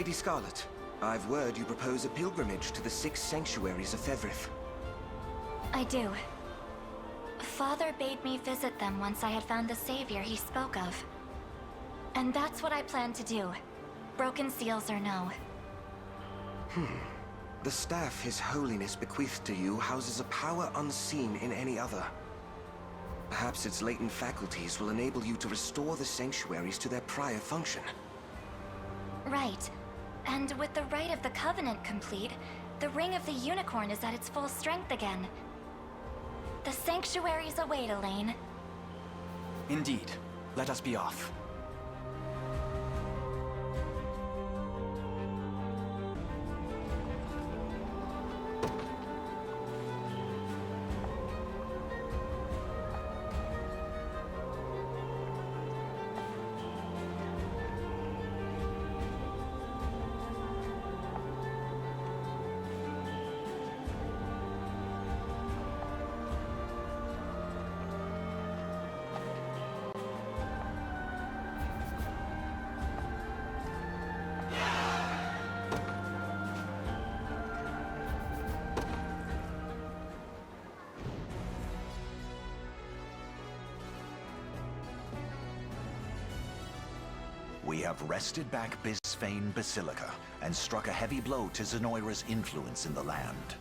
Lady Scarlet, I've word you propose a pilgrimage to the 6 sanctuaries of Fevriff. I do. Father bade me visit them once I had found the savior he spoke of. And that's what I plan to do. Broken seals or no. The staff His Holiness bequeathed to you houses a power unseen in any other. Perhaps its latent faculties will enable you to restore the sanctuaries to their prior function. Right. And with the Rite of the Covenant complete, the Ring of the Unicorn is at its full strength again. The sanctuaries await, Elaine. Indeed. Let us be off. We have wrested back Bisphane Basilica and struck a heavy blow to Zenoira's influence in the land.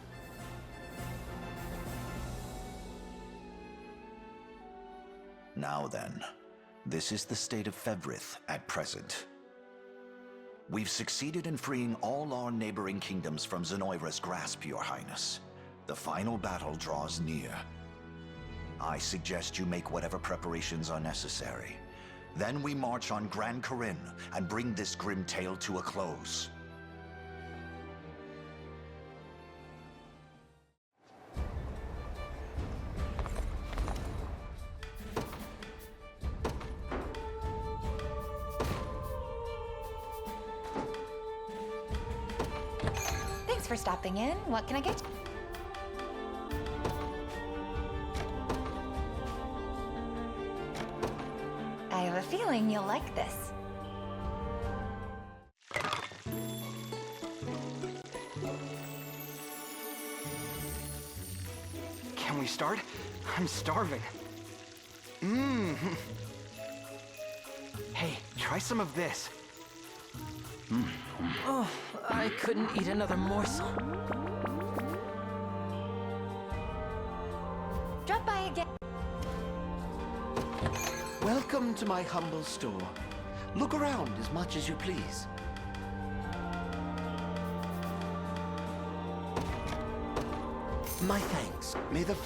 Now then, this is the state of Fevriff at present. We've succeeded in freeing all our neighboring kingdoms from Zenoira's grasp, Your Highness. The final battle draws near. I suggest you make whatever preparations are necessary. Then we march on Gran Corinne and bring this grim tale to a close. Thanks for stopping in. What can I get you? I have a feeling you'll like this. Can we start? I'm starving. Hey, try some of this. Oh, I couldn't eat another morsel. Drop by again. Welcome to my humble store. Look around as much as you please. My thanks. May the...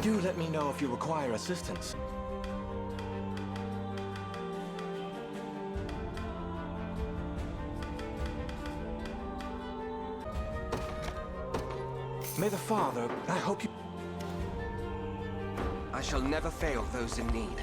Do let me know if you require assistance. May the Father, I hope you... I shall never fail those in need.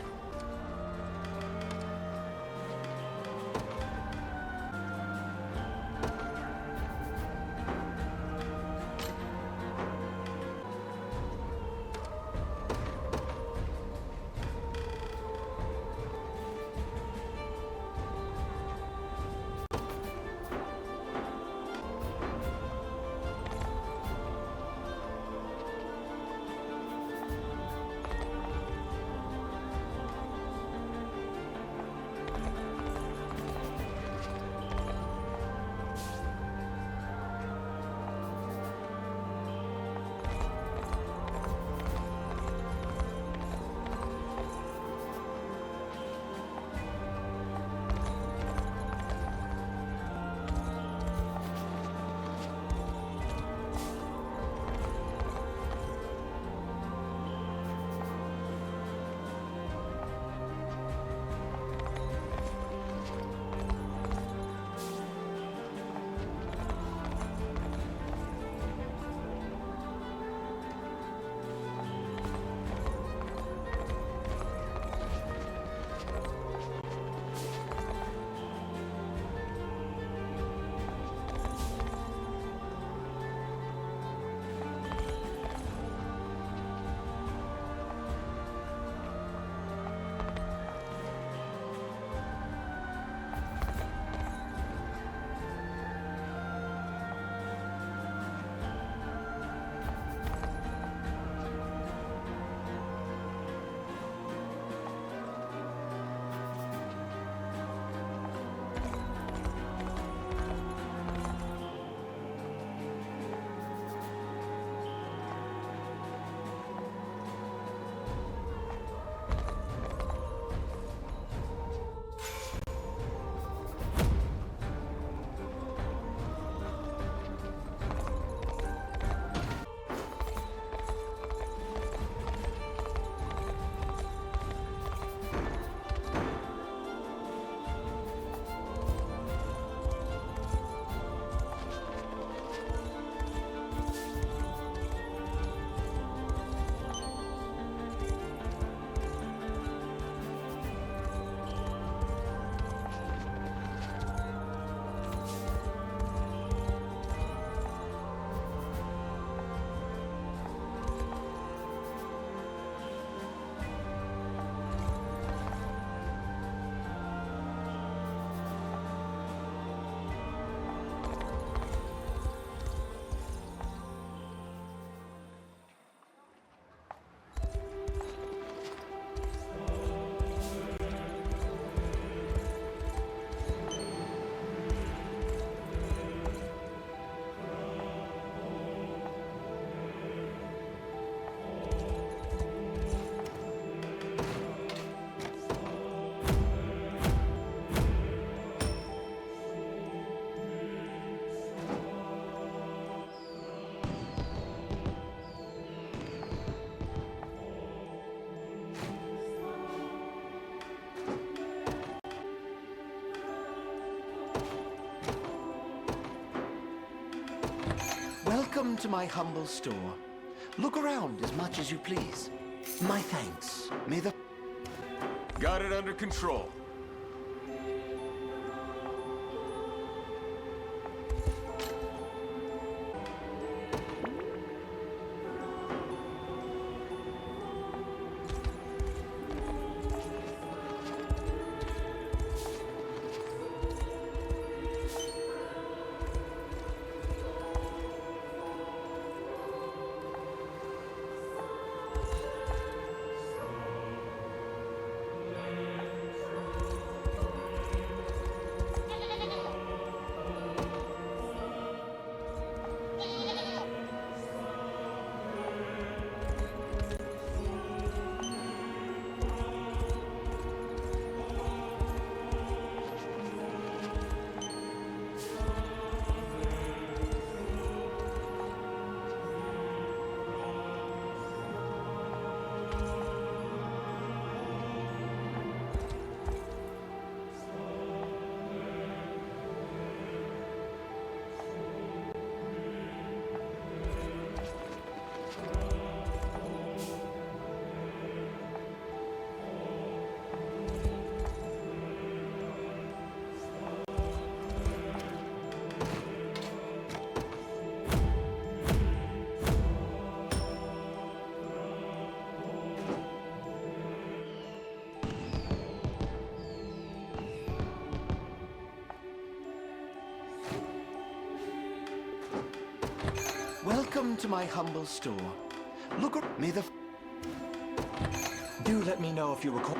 Welcome to my humble store. Look around as much as you please. My thanks. May the... Got it under control. Welcome to my humble store. Look at... May the... Do let me know if you recall.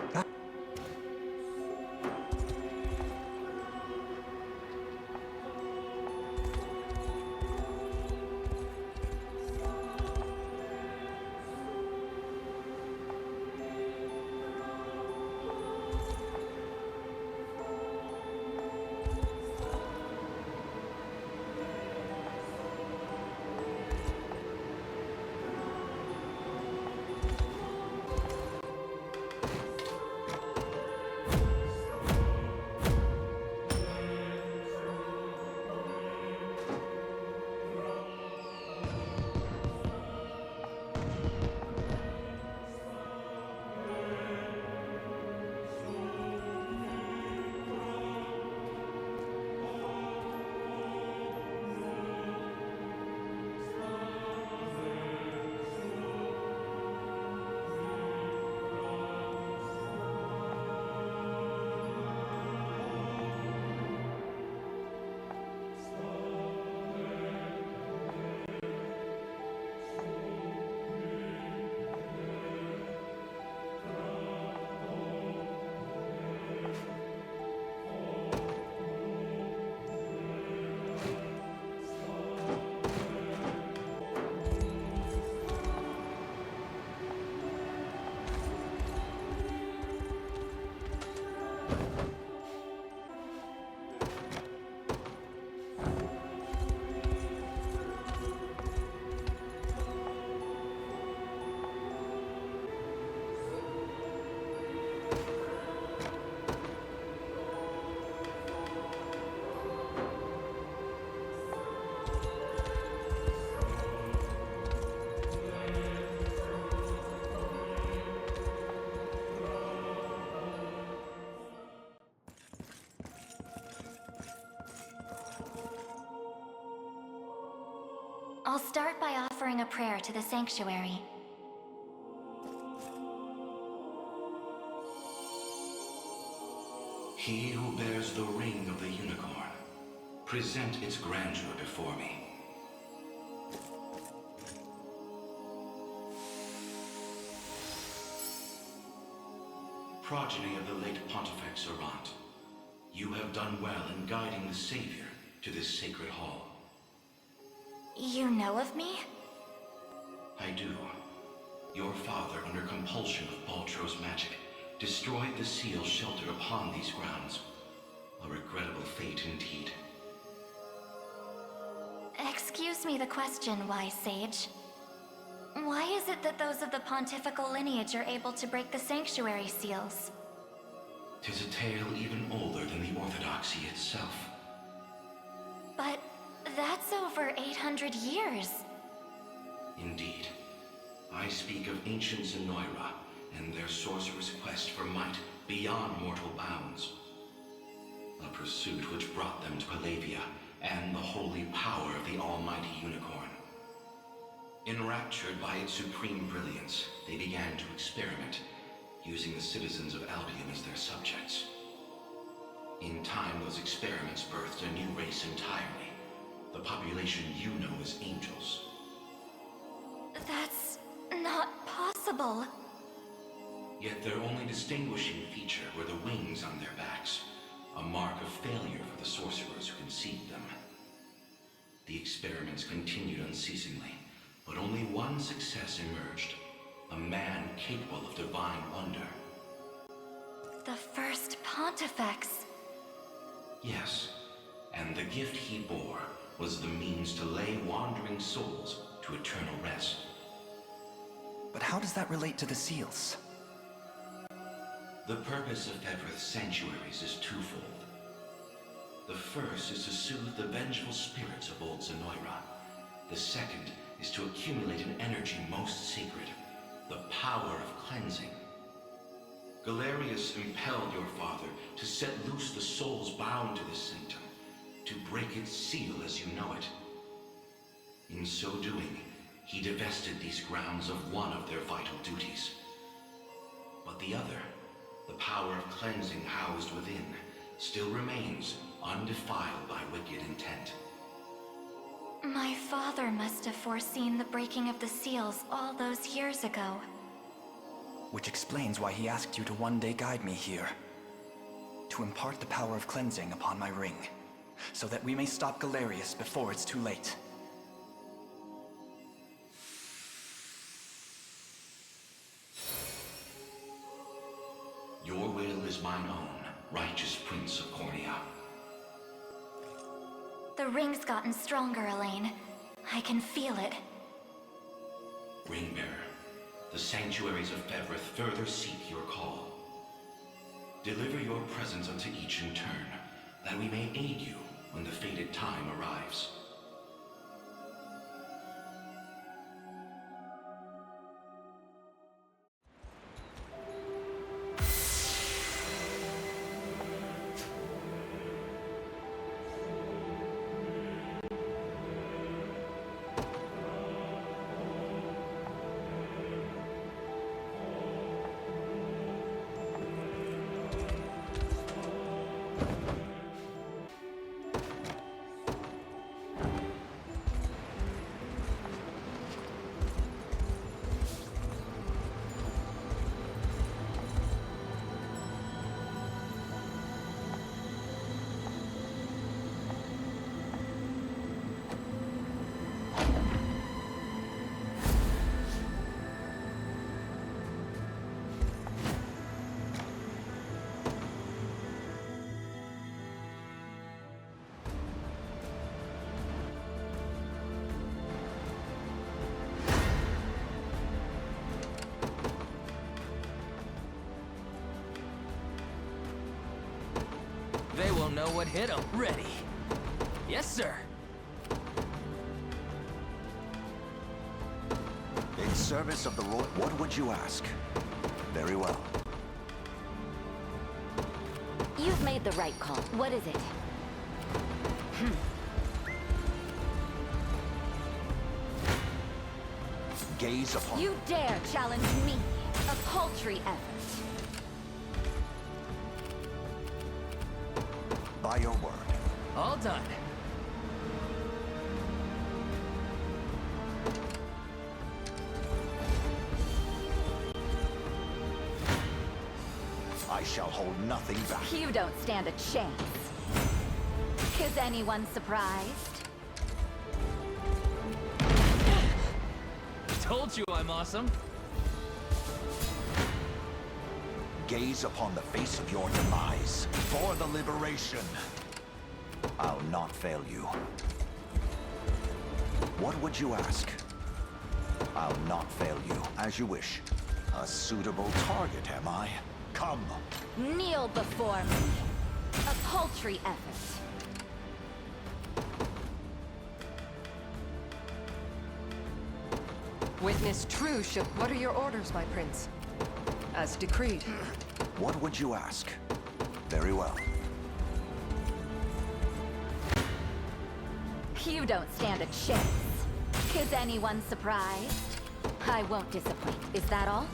I'll start by offering a prayer to the sanctuary. He who bears the ring of the unicorn, present its grandeur before me. Progeny of the late Pontifex Errant, you have done well in guiding the Savior to this sacred hall. You know of me? I do. Your father, under compulsion of Baltro's magic, destroyed the seal sheltered upon these grounds. A regrettable fate indeed. Excuse me the question, wise sage. Why is it that those of the pontifical lineage are able to break the sanctuary seals? 'Tis a tale even older than the Orthodoxy itself. But that's over 800 years. Indeed. I speak of ancient Zenoira and their sorcerer's quest for might beyond mortal bounds. A pursuit which brought them to Palavia and the holy power of the almighty unicorn. Enraptured by its supreme brilliance, they began to experiment, using the citizens of Albion as their subjects. In time, those experiments birthed a new race entirely. The population you know as angels. That's not possible. Yet their only distinguishing feature were the wings on their backs, a mark of failure for the sorcerers who conceived them. The experiments continued unceasingly, but only one success emerged. A man capable of divine wonder. The first Pontifex. Yes, and the gift he bore was the means to lay wandering souls to eternal rest. But how does that relate to the seals? The purpose of Fevrith's sanctuaries is twofold. The first is to soothe the vengeful spirits of old Zenoira. The second is to accumulate an energy most sacred, the power of cleansing. Galerius impelled your father to set loose the souls bound to this sanctum, to break its seal as you know it. In so doing, he divested these grounds of one of their vital duties. But the other, the power of cleansing housed within, still remains undefiled by wicked intent. My father must have foreseen the breaking of the seals all those years ago. Which explains why he asked you to one day guide me here. To impart the power of cleansing upon my ring, so that we may stop Galerius before it's too late. Your will is mine own, righteous Prince of Cornea. The ring's gotten stronger, Elaine. I can feel it. Ringbearer, the sanctuaries of Fevrith further seek your call. Deliver your presence unto each in turn, that we may aid you when the fated time arrives. They won't know what hit them. Ready. Yes, sir. In service of the Lord, what would you ask? Very well. You've made the right call. What is it? Gaze upon... You dare challenge me? A paltry effort. By your word. All done. I shall hold nothing back. You don't stand a chance. Is anyone surprised? Told you I'm awesome. Gaze upon the face of your demise for the liberation. I'll not fail you. What would you ask? I'll not fail you, as you wish. A suitable target, am I? Come. Kneel before me. A paltry effort. witness true should... What are your orders, my prince? As decreed. What would you ask? Very well. You don't stand a chance. Is anyone surprised? I won't disappoint. Is that all?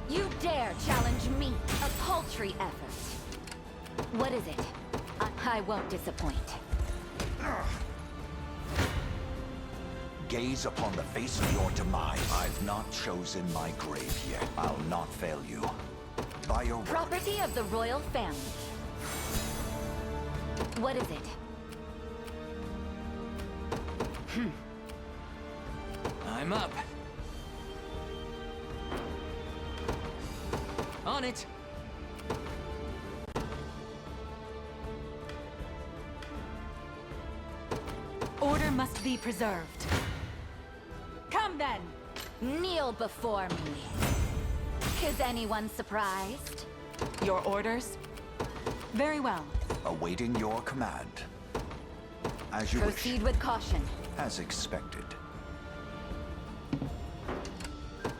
You dare challenge me? A paltry effort. What is it? I won't disappoint. Gaze upon the face of your demise. I've not chosen my grave yet. I'll not fail you. By your word. Property of the royal family. What is it? I'm up. On it. Order must be preserved. Come then! Kneel before me. Is anyone surprised? Your orders? Very well. Awaiting your command. As you Proceed wish. with caution. As expected.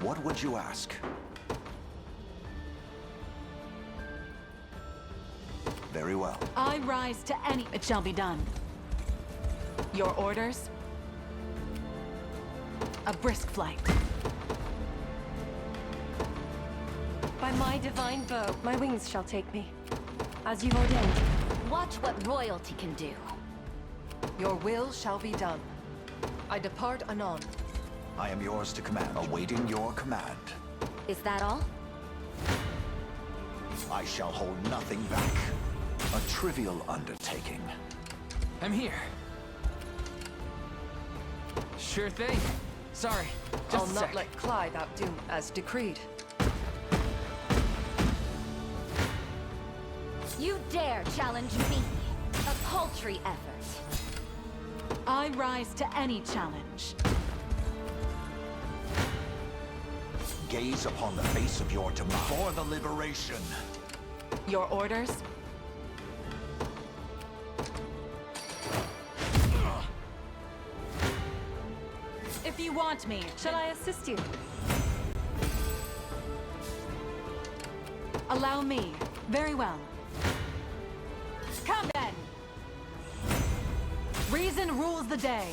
What would you ask? Very well. I rise to any... It shall be done. Your orders? A brisk flight. By my divine bow, my wings shall take me. As you've ordained. Watch what royalty can do. Your will shall be done. I depart anon. I am yours to command. Awaiting your command. Is that all? I shall hold nothing back. A trivial undertaking. I'm here. Sure thing. Sorry. Just I'll a not sec. let Clive outdo me, as decreed. You dare challenge me? A paltry effort. I rise to any challenge. Gaze upon the face of your demise. For the liberation. Your orders? If you want me, Shall I assist you? allow me. Very well. Come then! Reason rules the day.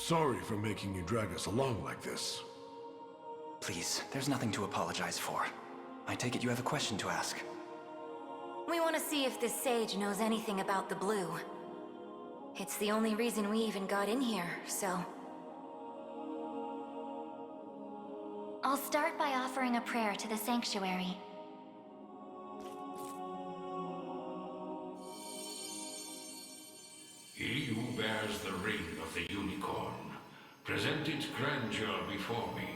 Sorry for making you drag us along like this. Please, there's nothing to apologize for. I take it you have a question to ask. We want to see if this sage knows anything about the blue. It's the only reason we even got in here, so... I'll start by offering a prayer to the sanctuary. He who bears the ring of the unicorn, present its grandeur before me.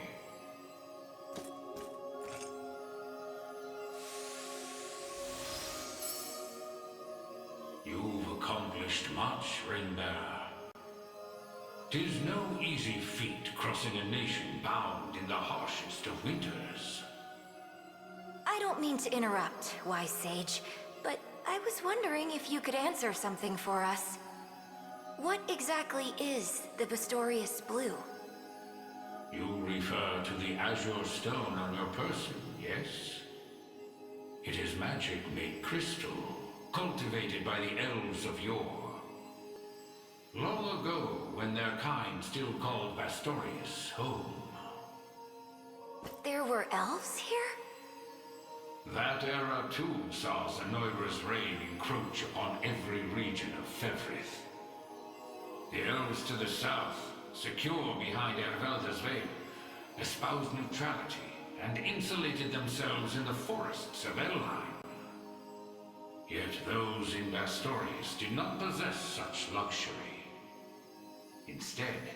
You've accomplished much, Ring-bearer. 'Tis no easy feat crossing a nation bound in the harshest of winters. I don't mean to interrupt, wise sage, but I was wondering if you could answer something for us. What exactly is the Bastorius Blue? You refer to the azure stone on your person, yes? It is magic made crystal, cultivated by the elves of yore. Long ago, when their kind still called Bastorius home. There were elves here? That era too saw Zenoira's reign encroach upon every region of Fevrith. The elves to the south, secure behind Ervelda's veil, espoused neutrality and insulated themselves in the forests of Elheim. Yet those in Bastorius did not possess such luxury. Instead,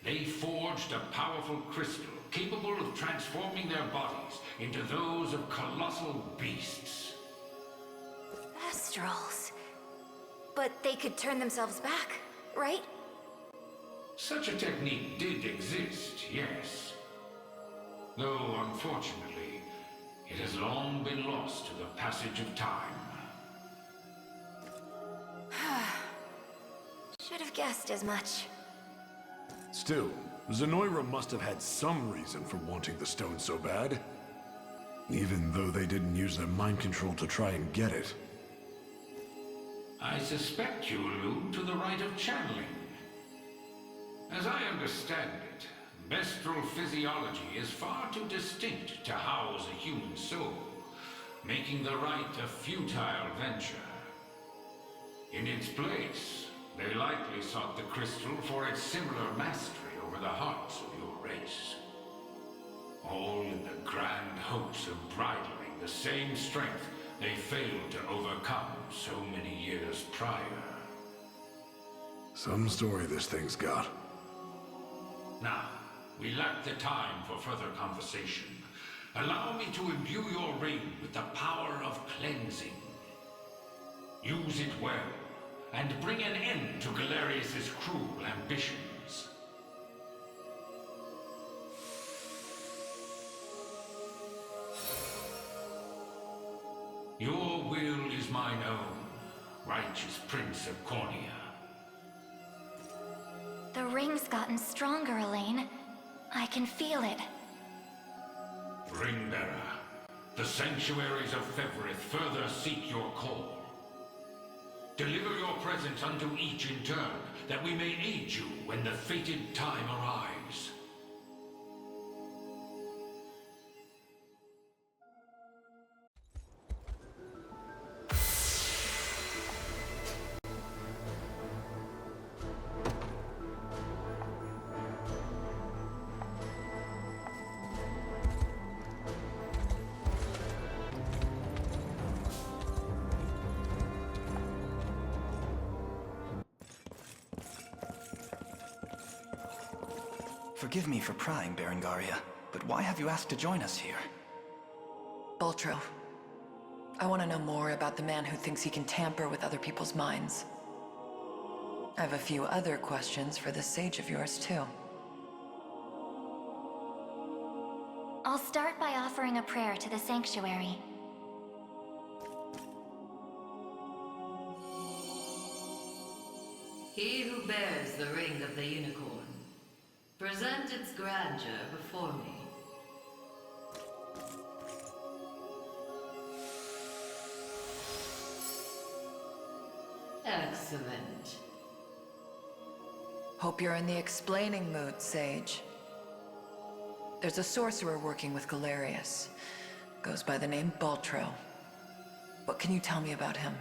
they forged a powerful crystal capable of transforming their bodies into those of colossal beasts. Astrals. But they could turn themselves back, right? Such a technique did exist, yes. Though, unfortunately, it has long been lost to the passage of time. Should have guessed as much. Still, Zenoira must have had some reason for wanting the stone so bad. Even though they didn't use their mind control to try and get it. I suspect you allude to the rite of channeling. As I understand it, Bestral physiology is far too distinct to house a human soul, making the rite a futile venture. In its place, they likely sought the crystal for its similar mastery over the hearts of your race. All in the grand hopes of bridling the same strength they failed to overcome so many years prior. Some story this thing's got. Now, we lack the time for further conversation. Allow me to imbue your ring with the power of cleansing. Use it well, and bring an end to Galerius' cruel ambitions. Your will is mine own, righteous Prince of Cornea. The ring's gotten stronger, Elaine. I can feel it. Ringbearer, the sanctuaries of Fevrith further seek your call. Deliver your presence unto each in turn, that we may aid you when the fated time arrives. Forgive me for prying, Berengaria, but why have you asked to join us here? Baltro, I want to know more about the man who thinks he can tamper with other people's minds. I have a few other questions for this sage of yours, too. I'll start by offering a prayer to the sanctuary. He who bears the ring of the unicorn, present its grandeur before me. Excellent. Hope you're in the explaining mood, Sage. There's a sorcerer working with Galerius. Goes by the name Baltro. What can you tell me about him?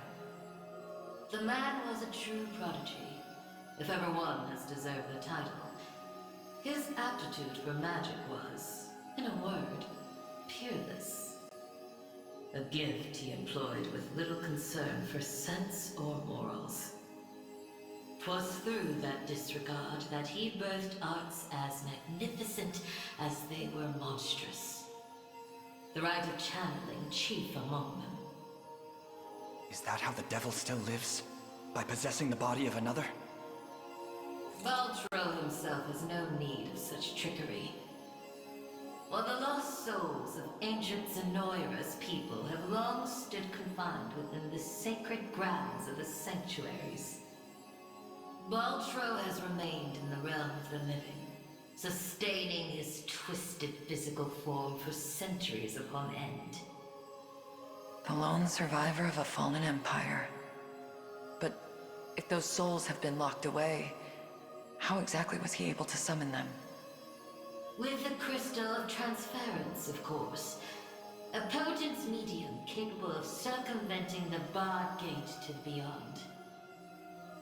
The man was a true prodigy, if ever one has deserved the title. His aptitude for magic was, in a word, peerless. A gift he employed with little concern for sense or morals. 'Twas through that disregard that he birthed arts as magnificent as they were monstrous. The rite of channeling chief among them. Is that how the devil still lives? By possessing the body of another? Baltro himself has no need of such trickery. While the lost souls of ancient Zenoira's people have long stood confined within the sacred grounds of the sanctuaries, Baltro has remained in the realm of the living, sustaining his twisted physical form for centuries upon end. The lone survivor of a fallen empire. But if those souls have been locked away, how exactly was he able to summon them? With the crystal of transference, of course. A potent medium capable of circumventing the barred gate to the beyond.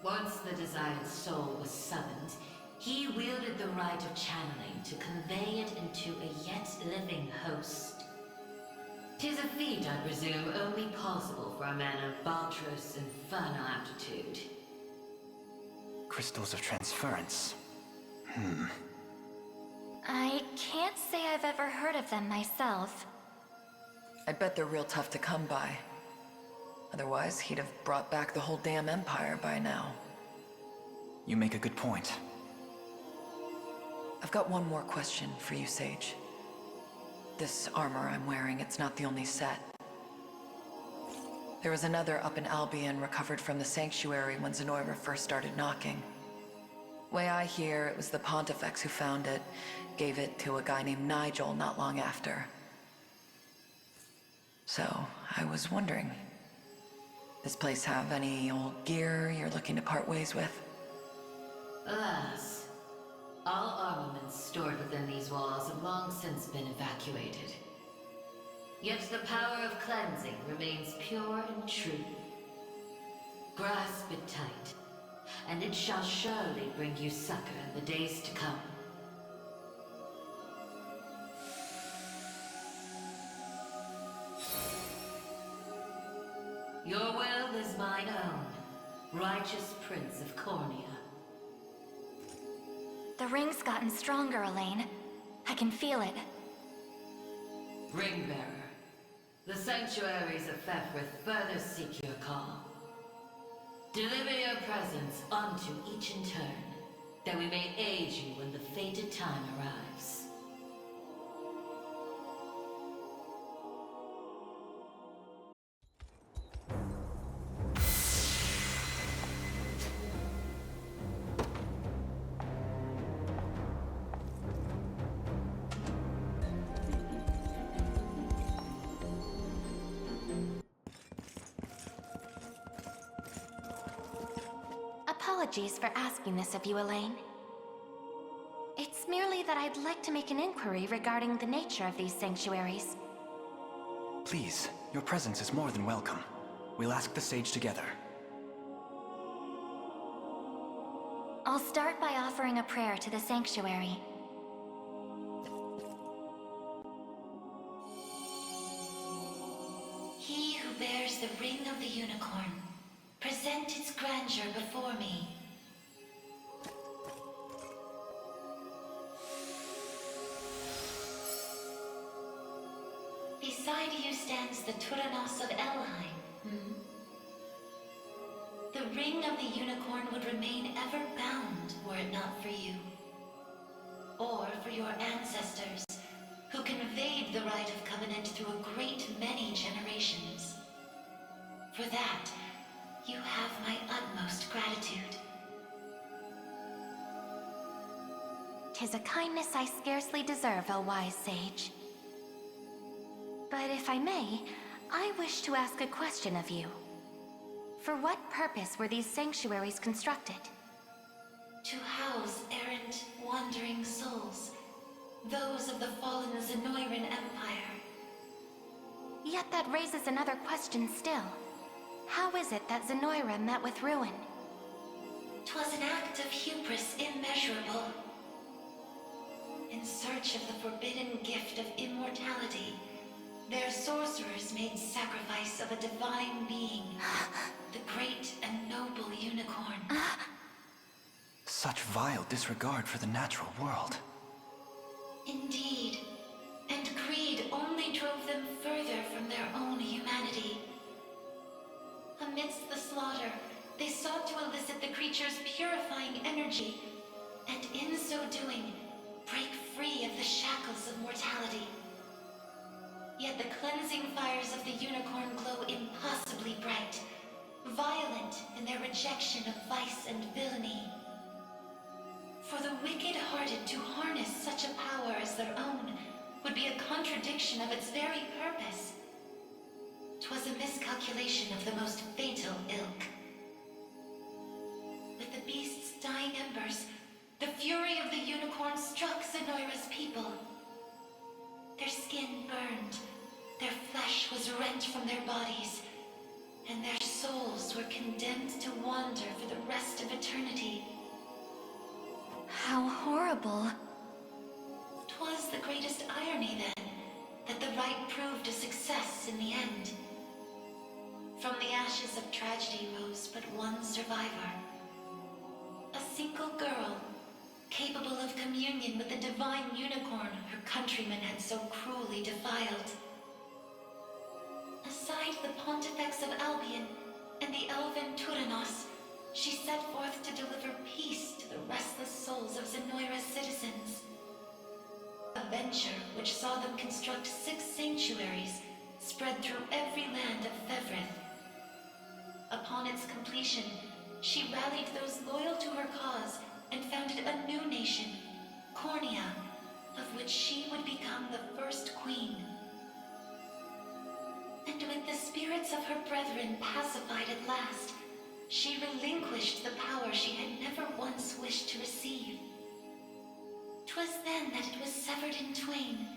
Once the desired soul was summoned, he wielded the right of channeling to convey it into a yet living host. 'Tis a feat, I presume, only possible for a man of Baltros' infernal aptitude. Crystals of transference. I can't say I've ever heard of them myself. I bet they're real tough to come by. Otherwise, he'd have brought back the whole damn empire by now. You make a good point. I've got one more question for you, Sage. This armor I'm wearing, it's not the only set. There was another up in Albion recovered from the Sanctuary when Zenoira first started knocking. Way I hear, it was the Pontifex who found it, gave it to a guy named Nigel not long after. So, I was wondering, this place have any old gear you're looking to part ways with? Alas, all armaments stored within these walls have long since been evacuated. Yet the power of cleansing remains pure and true. Grasp it tight, and it shall surely bring you succor in the days to come. Your will is mine own, righteous Prince of Cornea. The ring's gotten stronger, Elaine. I can feel it. Ringbearer, the sanctuaries of Fefrith further seek your call. Deliver your presence unto each in turn, that we may aid you when the fated time arrives. Apologies for asking this of you, Elaine. It's merely that I'd like to make an inquiry regarding the nature of these sanctuaries. Please, your presence is more than welcome. We'll ask the sage together. I'll start by offering a prayer to the sanctuary. He who bears the ring of the unicorn, present its grandeur before me. Beside you stands the Turanos of Elheim. The ring of the unicorn would remain ever bound were it not for you. Or for your ancestors, who conveyed the rite of covenant through a great many generations. For that, you have my utmost gratitude. 'Tis a kindness I scarcely deserve, O wise sage. But if I may, I wish to ask a question of you. For what purpose were these sanctuaries constructed? To house errant, wandering souls, those of the fallen Zenoiran Empire. Yet that raises another question still. How is it that Zenoira met with ruin? 'Twas an act of hubris immeasurable. In search of the forbidden gift of immortality, their sorcerers made sacrifice of a divine being, the great and noble unicorn. Such vile disregard for the natural world. Indeed. And greed only drove them further from their own humanity. Amidst the slaughter, they sought to elicit the creature's purifying energy, and in so doing, break free of the shackles of mortality. Yet the cleansing fires of the unicorn glow impossibly bright, violent in their rejection of vice and villainy. For the wicked-hearted to harness such a power as their own would be a contradiction of its very purpose. 'Twas a miscalculation of the most fatal ilk. With the beast's dying embers, the fury of the unicorn struck Zenoira's people. Their skin burned, their rent from their bodies, and their souls were condemned to wander for the rest of eternity. How horrible. 'Twas the greatest irony, then, that the right proved a success in the end. From the ashes of tragedy rose but one survivor. A single girl, capable of communion with the divine unicorn her countrymen had so cruelly defiled. Aside the Pontifex of Albion and the elven Turanos, she set forth to deliver peace to the restless souls of Zenoira's citizens. A venture which saw them construct 6 sanctuaries spread through every land of Fevrith. Upon its completion, she rallied those loyal to her cause and founded a new nation, Cornea, of which she would become the first queen. And with the spirits of her brethren pacified at last, she relinquished the power she had never once wished to receive. 'Twas then that it was severed in twain,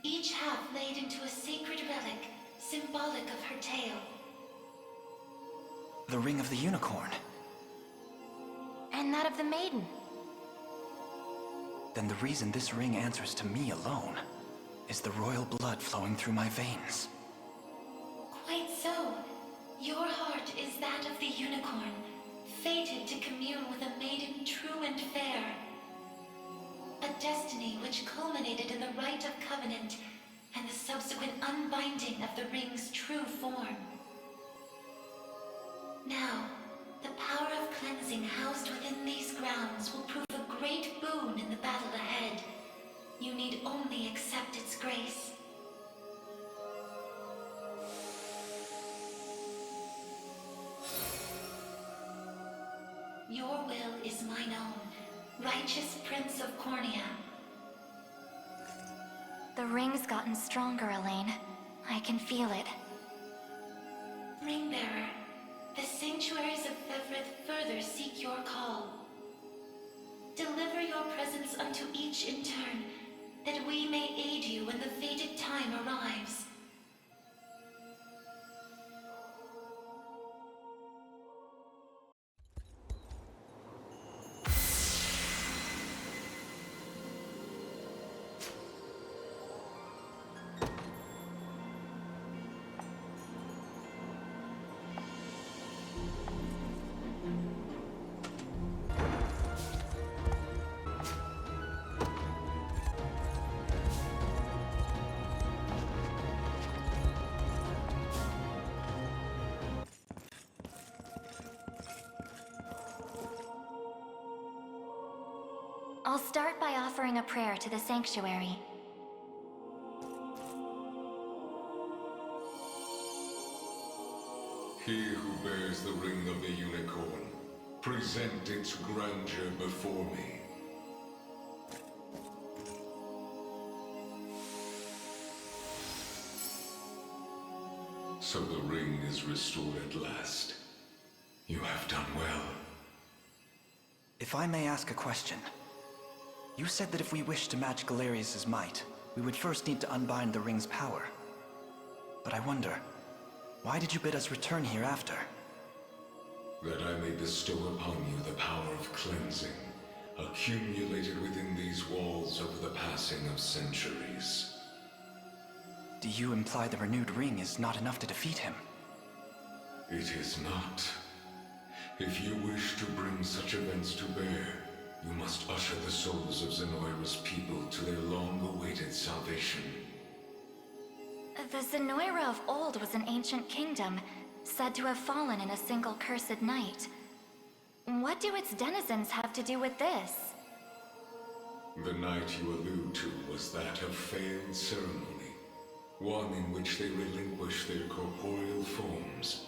each half laid into a sacred relic, symbolic of her tale. The Ring of the Unicorn. And that of the Maiden. Then the reason this ring answers to me alone is the royal blood flowing through my veins. Quite so. Your heart is that of the unicorn, fated to commune with a maiden true and fair. A destiny which culminated in the rite of covenant and the subsequent unbinding of the ring's true form. Now, the power of cleansing housed within these grounds will prove a great boon in the battle ahead. You need only accept its grace. Your will is mine own, righteous Prince of Cornea. The ring's gotten stronger, Elaine. I can feel it. Ringbearer, the sanctuaries of Fevrith further seek your call. Deliver your presence unto each in turn, that we may aid you when the fated time arrives. I'll start by offering a prayer to the sanctuary. He who bears the ring of the unicorn, present its grandeur before me. So the ring is restored at last. You have done well. If I may ask a question. You said that if we wished to match Galerius' might, we would first need to unbind the ring's power. But I wonder, why did you bid us return here after? That I may bestow upon you the power of cleansing, accumulated within these walls over the passing of centuries. Do you imply the renewed ring is not enough to defeat him? It is not. If you wish to bring such events to bear, you must usher the souls of Zenoira's people to their long-awaited salvation. The Zenoira of old was an ancient kingdom, said to have fallen in a single cursed night. What do its denizens have to do with this? The night you allude to was that of failed ceremony, one in which they relinquished their corporeal forms.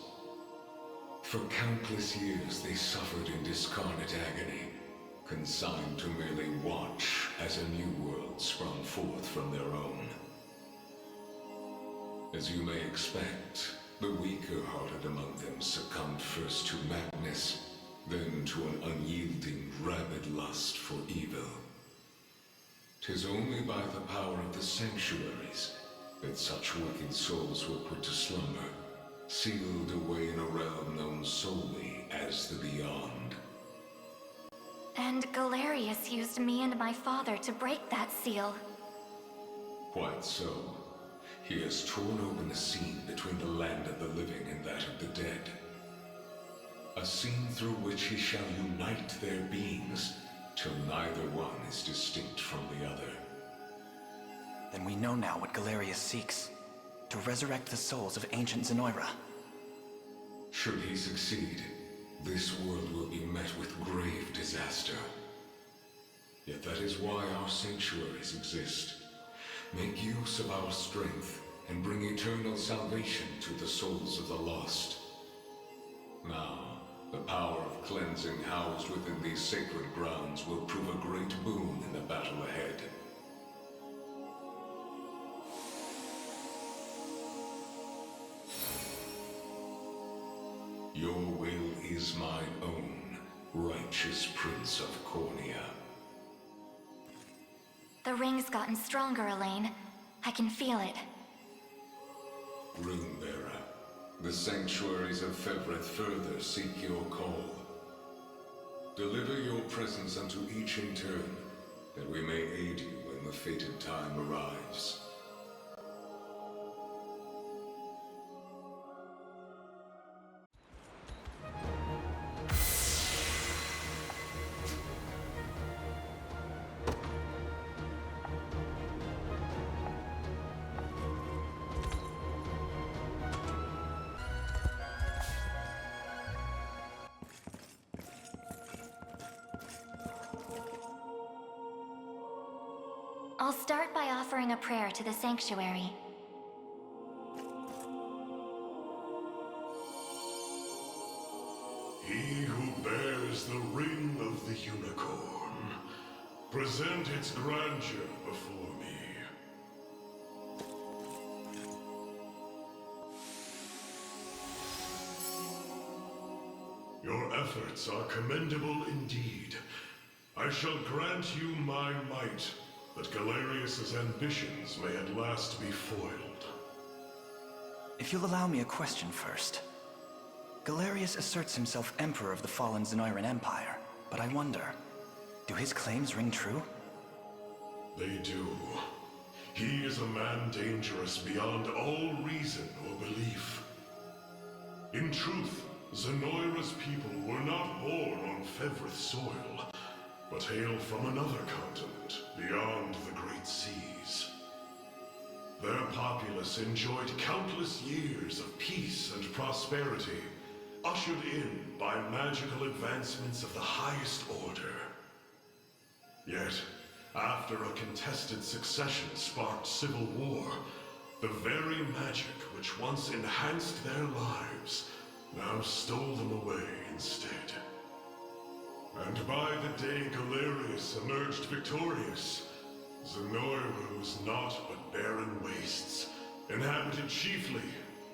For countless years they suffered in discarnate agony, consigned to merely watch as a new world sprung forth from their own. As you may expect, the weaker-hearted among them succumbed first to madness, then to an unyielding, rabid lust for evil. 'Tis only by the power of the sanctuaries that such wicked souls were put to slumber, sealed away in a realm known solely as the Beyond. And Galerius used me and my father to break that seal. Quite so. He has torn open a seam between the land of the living and that of the dead. A seam through which he shall unite their beings, till neither one is distinct from the other. Then we know now what Galerius seeks. To resurrect the souls of ancient Zenoira. Should he succeed, this world will be met with grave disaster. Yet that is why our sanctuaries exist. Make use of our strength and bring eternal salvation to the souls of the lost. Now, the power of cleansing housed within these sacred grounds will prove a great boon in the battle ahead. Your will is mine own, righteous Prince of Cornea. The ring's gotten stronger, Elaine. I can feel it. Runebearer, the sanctuaries of Fevrith further seek your call. Deliver your presence unto each in turn, that we may aid you when the fated time arrives. I'll start by offering a prayer to the sanctuary. He who bears the ring of the unicorn, present its grandeur before me. Your efforts are commendable indeed. I shall grant you my might, that Galerius's ambitions may at last be foiled. If you'll allow me a question first. Galerius asserts himself Emperor of the fallen Zenoiran Empire, but I wonder, do his claims ring true? They do. He is a man dangerous beyond all reason or belief. In truth, Zenoira's people were not born on Fevrith soil, but hail from another continent, beyond the great seas. Their populace enjoyed countless years of peace and prosperity, ushered in by magical advancements of the highest order. Yet, after a contested succession sparked civil war, the very magic which once enhanced their lives now stole them away instead. And by the day Galerius emerged victorious, Zenoira was naught but barren wastes, inhabited chiefly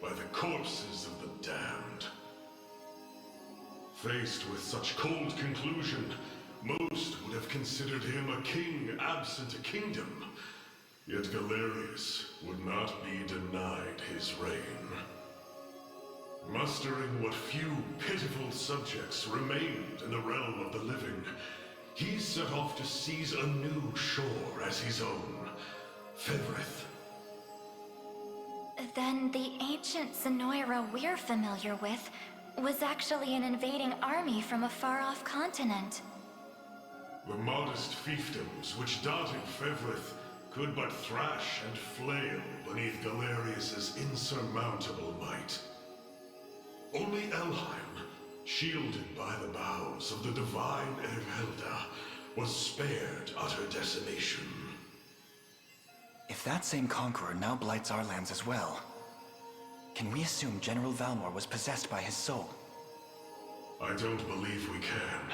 by the corpses of the damned. Faced with such cold conclusion, most would have considered him a king absent a kingdom. Yet Galerius would not be denied his reign. Mustering what few pitiful subjects remained in the realm of the living, he set off to seize a new shore as his own, Fevrith. Then the ancient Zenoira we're familiar with was actually an invading army from a far-off continent. The modest fiefdoms which dotted Fevrith could but thrash and flail beneath Galerius's insurmountable might. Only Elheim, shielded by the boughs of the divine Ervelda, was spared utter decimation. If that same conqueror now blights our lands as well, can we assume General Valmor was possessed by his soul? I don't believe we can.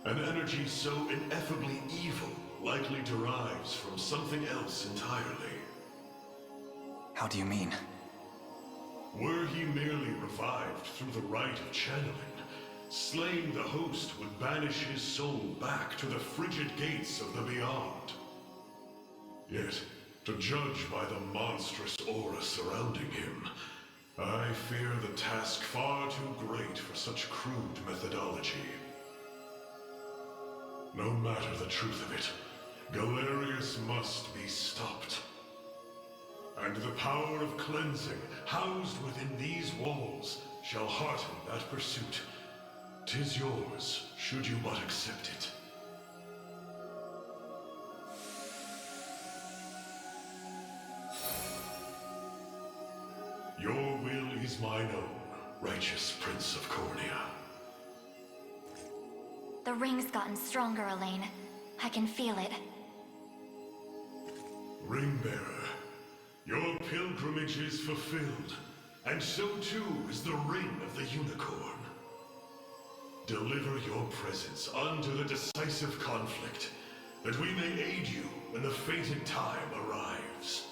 An energy so ineffably evil likely derives from something else entirely. How do you mean? Were he merely revived through the rite of channeling, slaying the host would banish his soul back to the frigid gates of the Beyond. Yet, To judge by the monstrous aura surrounding him, I fear the task far too great for such crude methodology. No matter the truth of it, Galerius must be stopped. And the power of cleansing housed within these walls shall hearten that pursuit. 'Tis yours, should you but accept it. Your will is mine own, righteous Prince of Cornea. The ring's gotten stronger, Elaine. I can feel it. Ringbearer, your pilgrimage is fulfilled, and so too is the ring of the unicorn. Deliver your presence unto the decisive conflict, that we may aid you when the fated time arrives.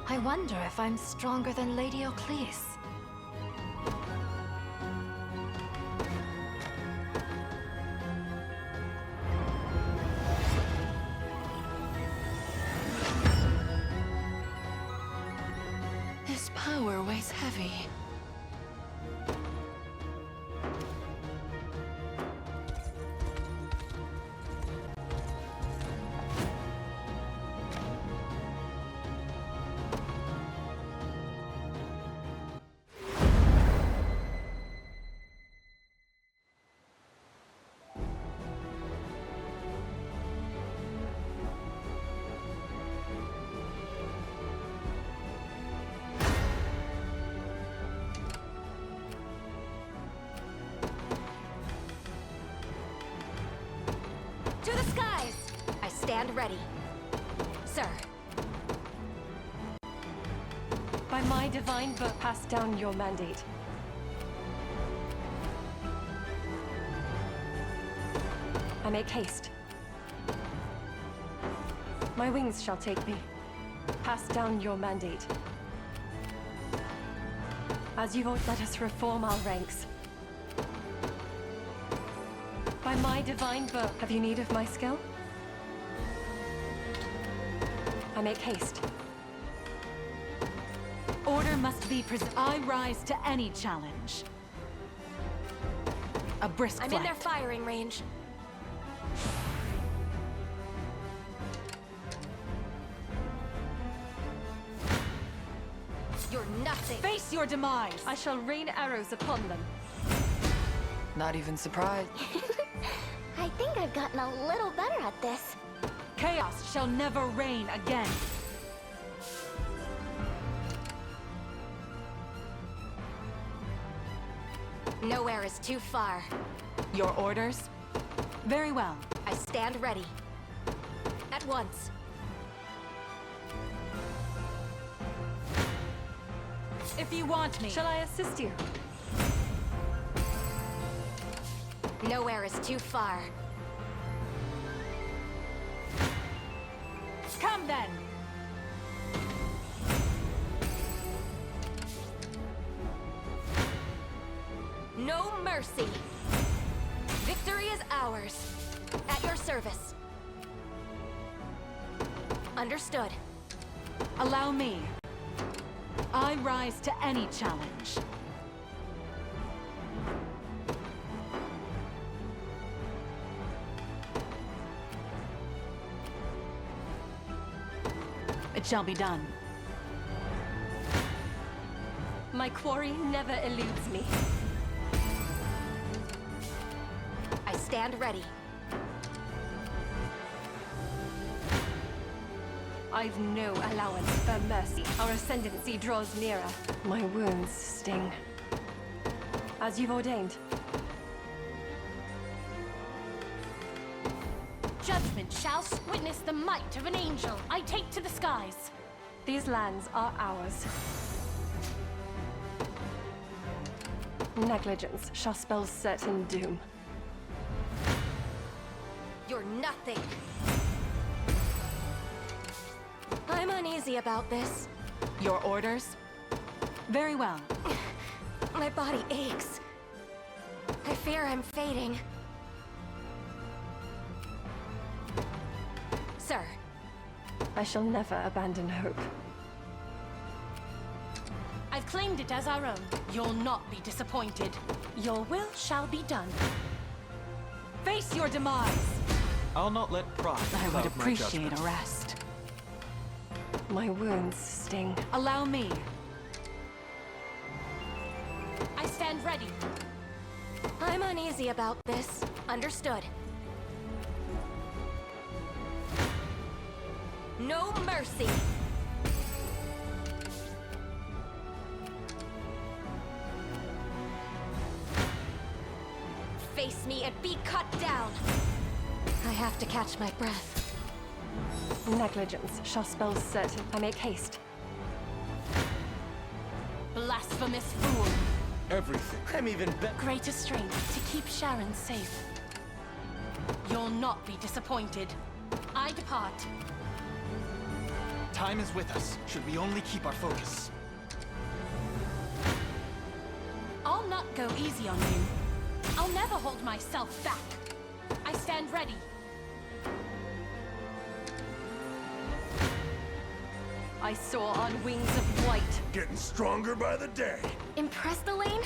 I wonder if I'm stronger than Lady Ocleus. This power weighs heavy. stand ready. Sir. By my divine vote, pass down your mandate. I make haste. My wings shall take me. Pass down your mandate. As you vote, let us reform our ranks. By my divine vote, have you need of my skill? I make haste. Order must be I rise to any challenge. A brisk I'm flight. in their firing range. You're nothing. Face your demise! I shall rain arrows upon them. Not even surprised. I think I've gotten a little better at this. Chaos shall never reign again. Nowhere is too far. Your orders? Very well. I stand ready. At once. If you want me. Shall I assist you? Nowhere is too far. Come then! No mercy. Victory is ours. At your service. Understood. Allow me. I rise to any challenge. It shall be done. My quarry never eludes me. I stand ready. I've no allowance for mercy. Our ascendancy draws nearer. My wounds sting. As you've ordained. Judgment shall witness the might of an angel. I take to the skies. These lands are ours. Negligence shall spell certain doom. You're nothing. I'm uneasy about this. Your orders? Very well. My body aches. I fear I'm fading. Sir. I shall never abandon hope. I've claimed it as our own. You'll not be disappointed. Your will shall be done. Face your demise! I'll not let pride I would cloud my appreciate judgment. a rest. My wounds sting. Allow me. I stand ready. I'm uneasy about this. Understood. No mercy. Face me and be cut down. I have to catch my breath. Negligence shall spell certain. I make haste. Blasphemous fool. Everything. I'm even better. Greater strength to keep Sharon safe. You'll not be disappointed. I depart. Time is with us, should we only keep our focus. I'll not go easy on you. I'll never hold myself back. I stand ready. I soar on wings of white. Getting stronger by the day. Impress the lane?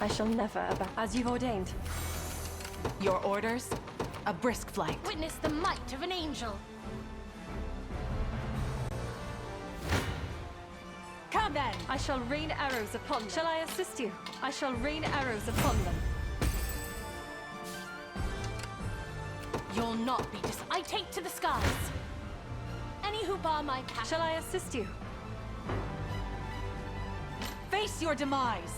I shall never abandon. As you've ordained. Your orders? A brisk flight. Witness the might of an angel. Come then! I shall rain arrows upon them. Shall I assist you? I shall rain arrows upon them. You'll not be I take to the skies. Any who bar my path. Shall I assist you? Face your demise!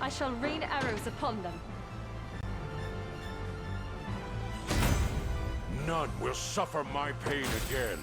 I shall rain arrows upon them. None will suffer my pain again.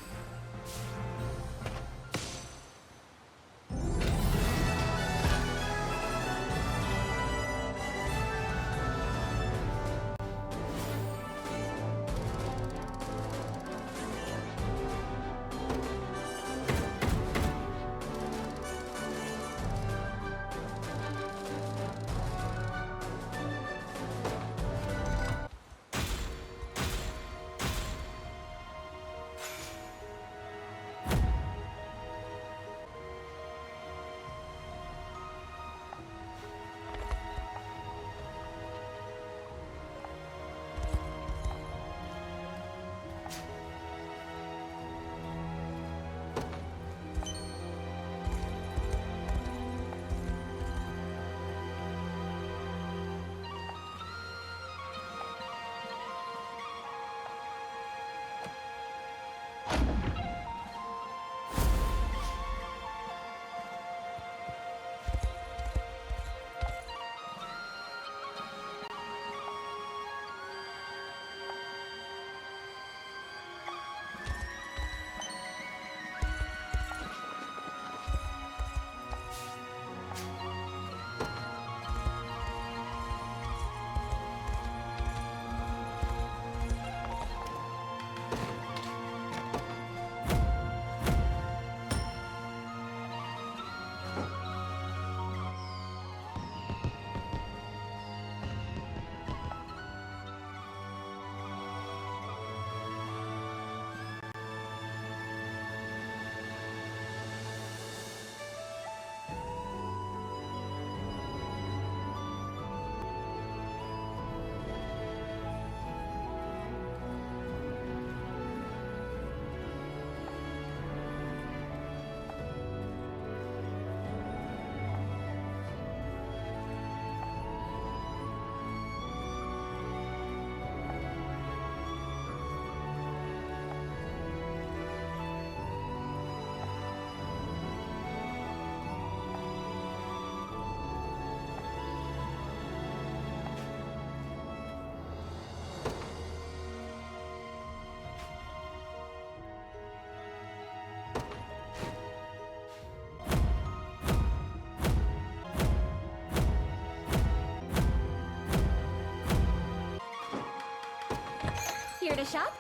Here to shop?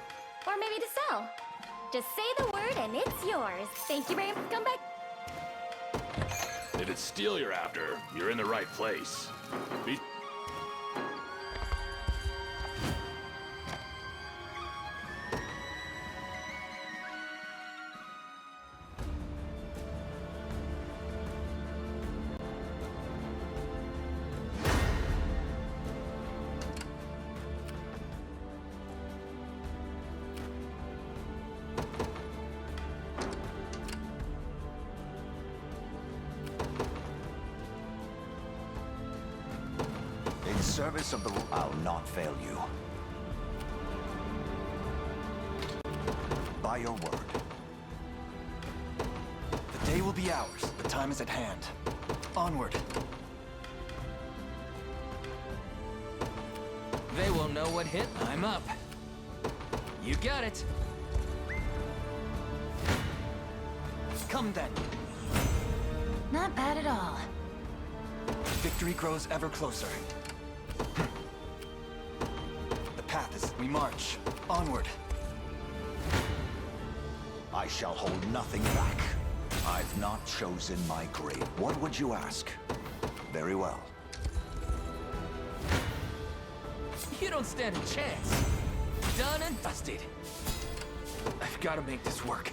Or maybe to sell? Just say the word and it's yours. Thank you very much. Come back. If it's steel you're after, you're in the right place. In service of the... I'll not fail you. By your word. The day will be ours. The time is at hand. Onward. They won't know what hit. I'm up. You got it. Come then. Not bad at all. Victory grows ever closer. The path is... We march. Onward. I shall hold nothing back. I've not chosen my grave. What would you ask? Very well. You don't stand a chance. Done and dusted. I've got to make this work.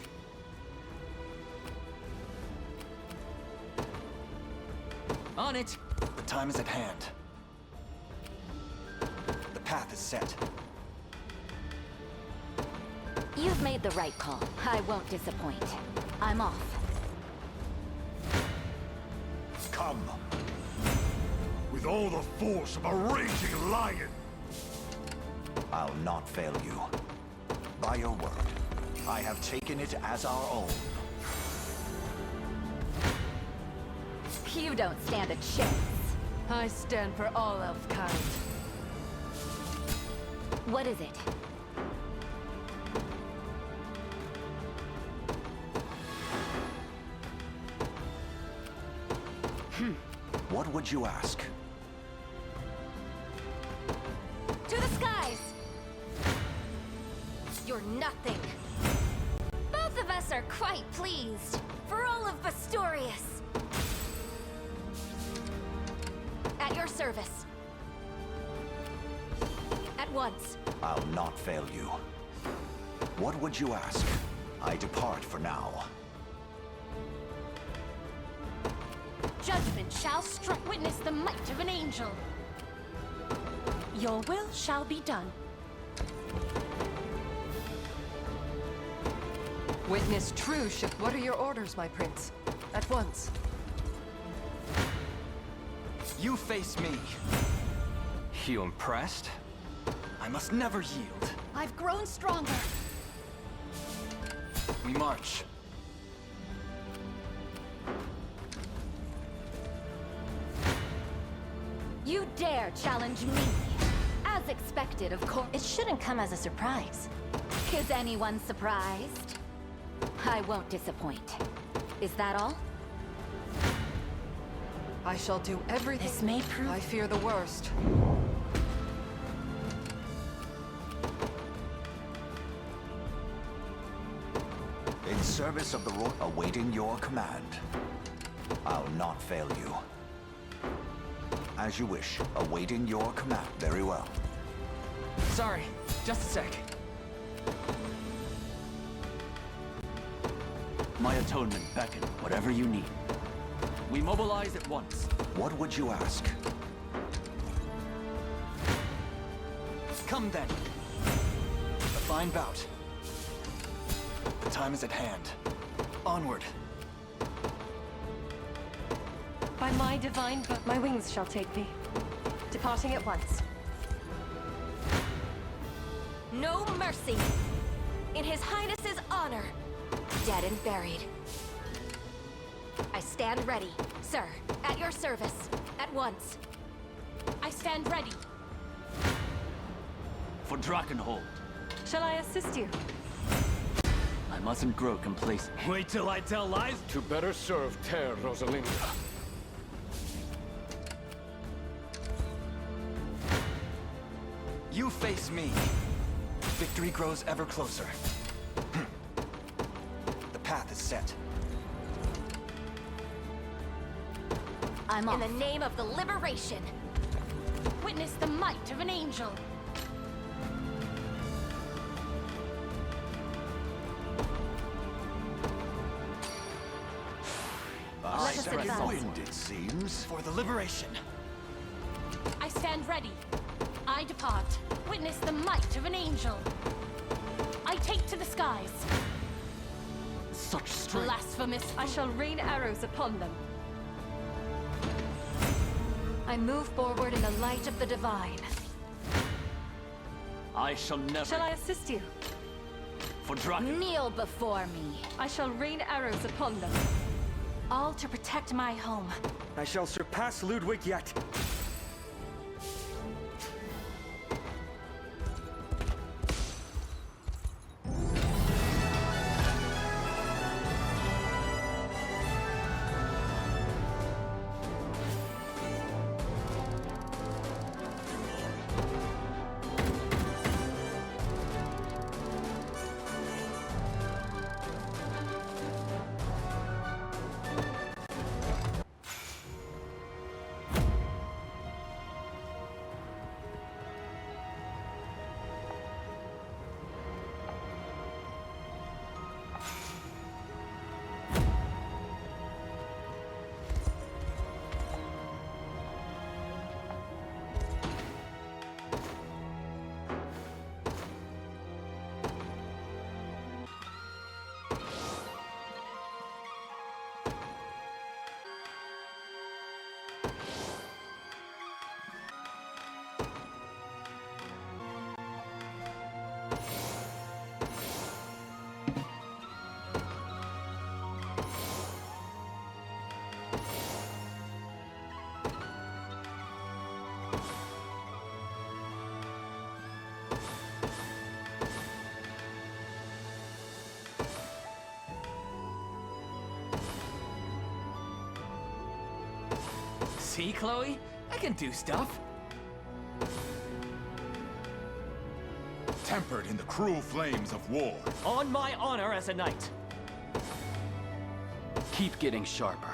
On it. The time is at hand. The path is set. You've made the right call. I won't disappoint. I'm off. Come. With all the force of a raging lion. I'll not fail you. By your word, I have taken it as our own. You don't stand a chance. I stand for all elf kind. What is it? What would you ask? To the skies! You're nothing. Both of us are quite pleased. For all of Bastorius. At your service. At once. I'll not fail you. What would you ask? I depart for now. Judgment shall strike. Witness the might of an angel. Your will shall be done. Witness true ship. What are your orders, my prince? At once. You face me. You impressed? I must never yield. I've grown stronger. We march. You dare challenge me? As expected, of course. It shouldn't come as a surprise. Is anyone surprised? I won't disappoint. Is that all? I shall do everything. This may prove... I fear the worst. In service of the Royal, awaiting your command. I'll not fail you. As you wish, awaiting your command. Very well. Sorry, just a sec. My atonement beckon, whatever you need. We mobilize at once. What would you ask? Come then. A fine bout. The time is at hand. Onward. By my divine book, my wings shall take me. Departing at once. No mercy! In His Highness's honor! Dead and buried. I stand ready, sir. At your service. At once. I stand ready. For Drakenhold. Shall I assist you? I mustn't grow complacent. Wait till I tell lies? To better serve Ter Rosalinda. You face me. Victory grows ever closer. The path is set. I'm off. In the name of the liberation. Witness the might of an angel. I us second advance. wind, it seems. For the liberation. I stand ready. I depart. Witness the might of an angel. I take to the skies. Such strength. Blasphemous. I shall rain arrows upon them. I move forward in the light of the divine. I shall never. Shall I assist you? For Draken. Kneel before me. I shall rain arrows upon them. All to protect my home. I shall surpass Ludwig yet. See, Chloe? I can do stuff. Tempered in the cruel flames of war. On my honor as a knight. Keep getting sharper.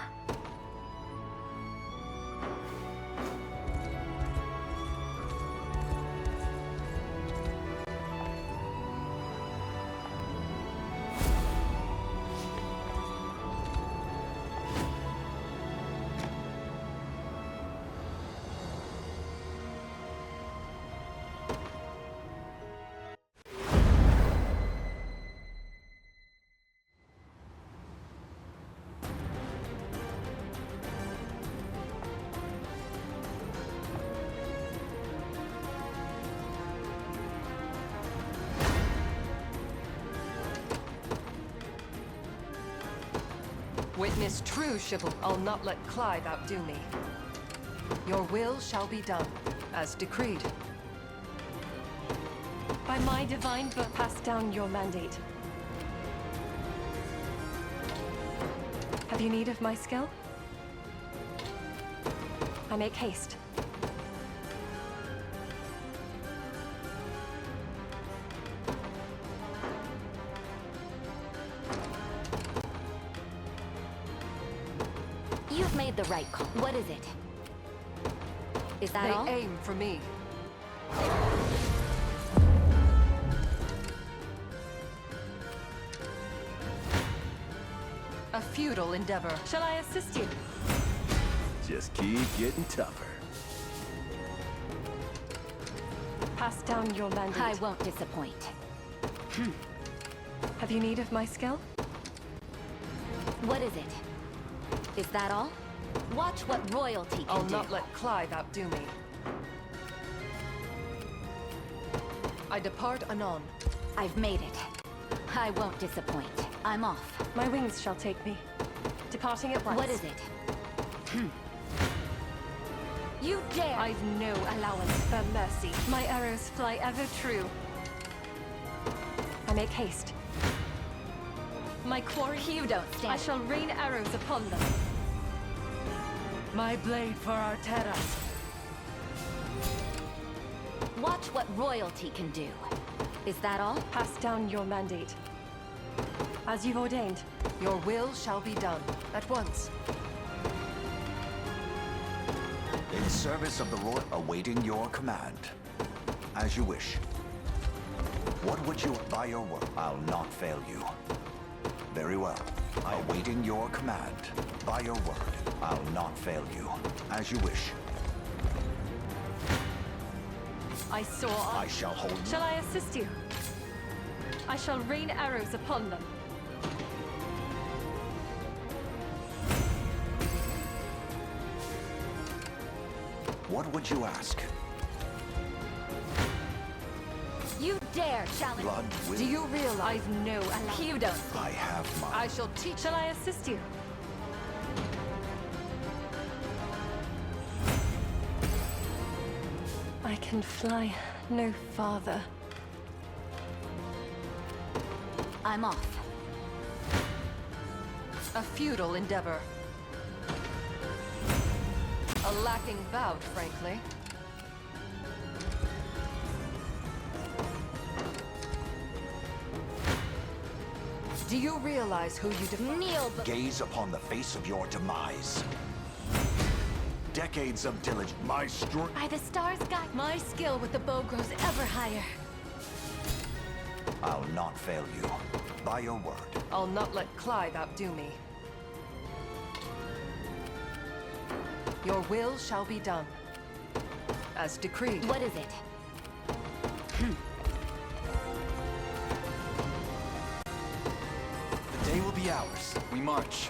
Witness true chivalry. I'll not let Clive outdo me. Your will shall be done, as decreed. By my divine book, pass down your mandate. Have you need of my skill? I make haste. You've made the right call. What is it? Is that all? They aim for me. A futile endeavor. Shall I assist you? Just keep getting tougher. Pass down your mandate. I won't disappoint. Have you need of my skill? What is it? Is that all? Watch what royalty can I'll do. not let Clive outdo me. I depart anon. I've made it. I won't disappoint. I'm off. My wings shall take me. Departing at once. What is it? You dare! I've no allowance for mercy. My arrows fly ever true. I make haste. My quarry. You don't stand. I shall rain arrows upon them. My blade for Arteras. Watch what royalty can do. Is that all? Pass down your mandate. As you've ordained. Your will shall be done, at once. In service of the Royal, awaiting your command. As you wish. What would you, by your word? I'll not fail you. Very well. Awaiting your command. By your word, I'll not fail you. As you wish. I saw. I shall hold. Shall I assist you? I shall rain arrows upon them. What would you ask? You dare challenge. Blood will. Do you realize? I've no allowance. You don't. I have my. I shall teach. Shall I assist you? I can fly no farther. I'm off. A futile endeavor. A lacking bout, frankly. Do you realize who you kneel? Gaze upon the face of your demise. Decades of diligence. My strength. By the stars, guide. My skill with the bow grows ever higher. I'll not fail you. By your word. I'll not let Clive outdo me. Your will shall be done. As decreed. What is it? The day will be ours. We march.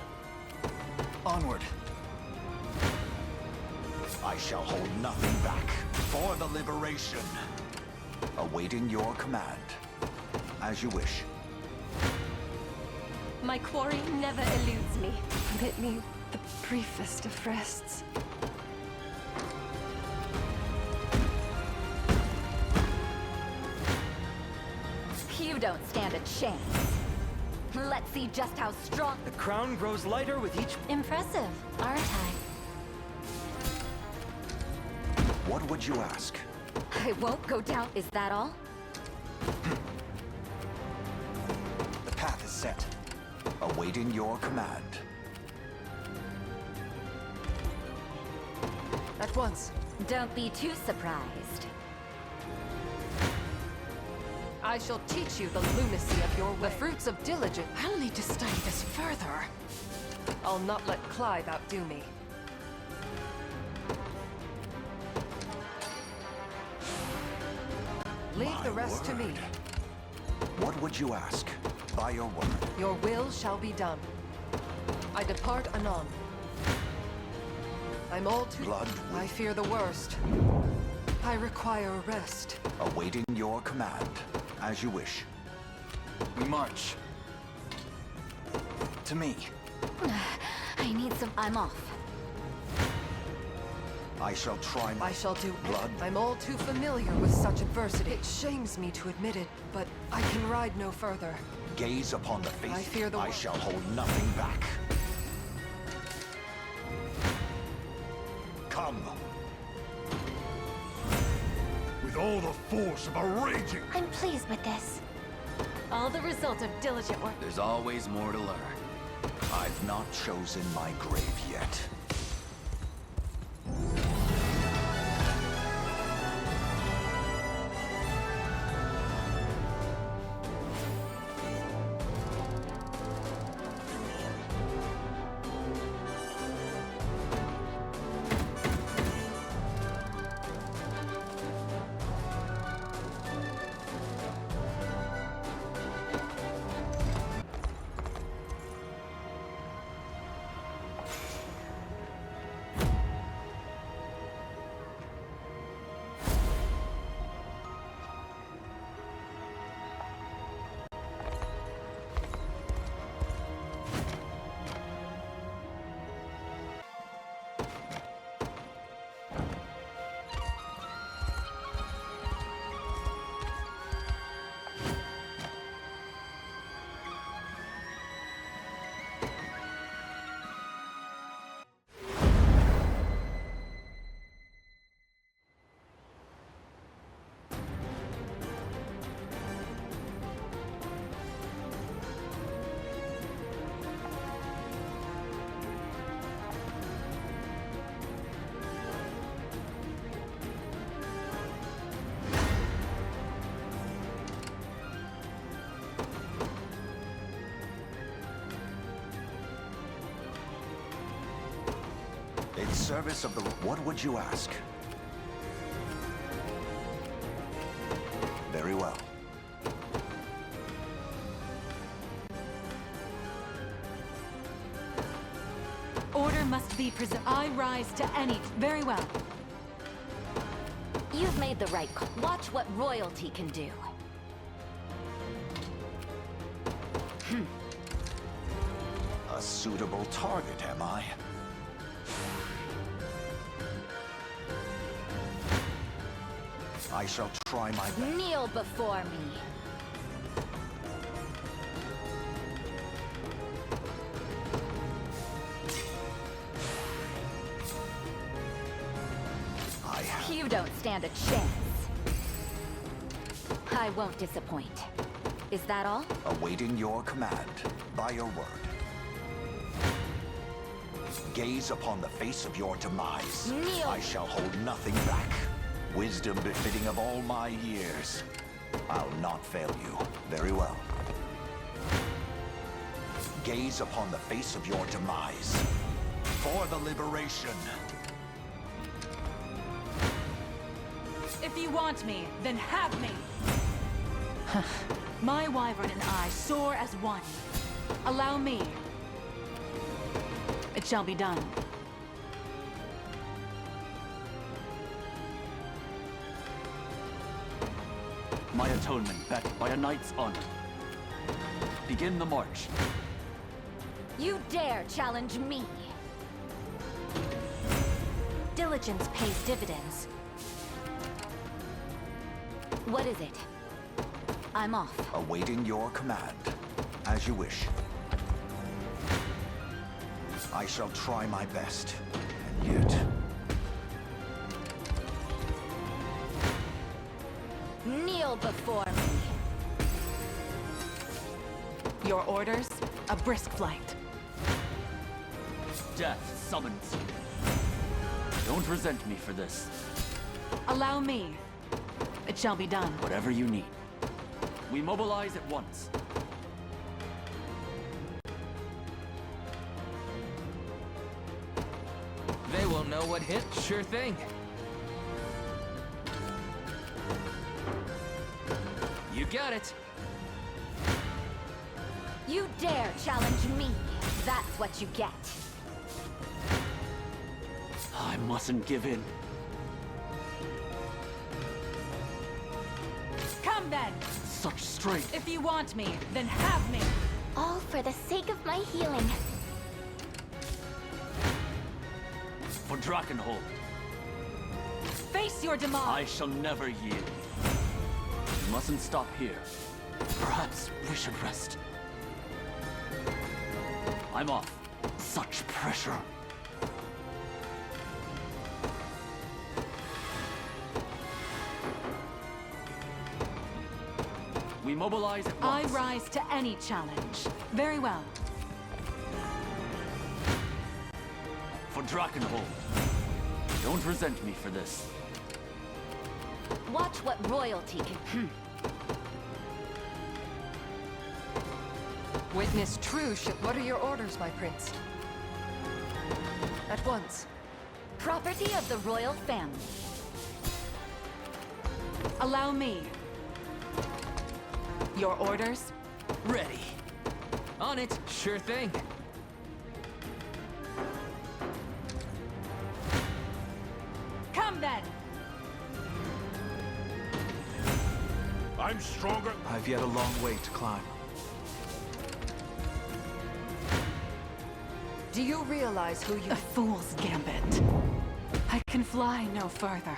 Onward. I shall hold nothing back. For the liberation. Awaiting your command. As you wish. My quarry never eludes me. Permit me the briefest of rests. You don't stand a chance. Let's see just how strong. The crown grows lighter with each. Impressive, aren't I? What would you ask? I won't go down. Is that all? The path is set. Awaiting your command. At once. Don't be too surprised. I shall teach you the lunacy of your way. The fruits of diligence. I'll need to study this further. I'll not let Clive outdo me. Leave the rest to me. What would you ask? By your word. Your will shall be done. I depart anon. I'm all too... Blood. I fear the worst. I require rest. Awaiting your command. As you wish. We march. To me. I need some... I'm off. I shall try my... I shall do... Blood. I'm all too familiar with such adversity. It shames me to admit it, but I can ride no further. Gaze upon the face. I fear the... I shall hold nothing back. Come. With all the force of a raging... I'm pleased with this. All the result of diligent work. There's always more to learn. I've not chosen my grave yet. In service of the... What would you ask? Very well. Order must be preserved. I rise to any... Very well. You've made the right call. Watch what royalty can do. A suitable target, am I? I shall try my best. Kneel before me. You don't stand a chance. I won't disappoint. Is that all? Awaiting your command, by your word. Gaze upon the face of your demise. Kneel. I shall hold nothing back. Wisdom befitting of all my years. I'll not fail you. Very well. Gaze upon the face of your demise. For the liberation. If you want me, then have me. My wyvern and I soar as one. Allow me. It shall be done. My atonement backed by a knight's honor. Begin the march. You dare challenge me? Diligence pays dividends. What is it? I'm off. Awaiting your command. As you wish. I shall try my best. And yet... Kneel before me. Your orders? A brisk flight. Death summons. Don't resent me for this. Allow me. It shall be done. Whatever you need. We mobilize at once. They will know what hit. Sure thing. You got it. You dare challenge me. That's what you get. I mustn't give in. Come then! Such strength. If you want me, then have me! All for the sake of my healing. For Drakenhold. Face your demise! I shall never yield. We mustn't stop here. Perhaps we should rest. I'm off. Such pressure. We mobilize at once. I rise to any challenge. Very well. For Drakenhold. Don't resent me for this. Watch what royalty can... Witness Trush, what are your orders, my prince? At once. Property of the royal family. Allow me. Your orders? Ready. On it. Sure thing. Come then! I'm stronger. I've yet a long way to climb. Do you realize who you... A fool's gambit. I can fly no further.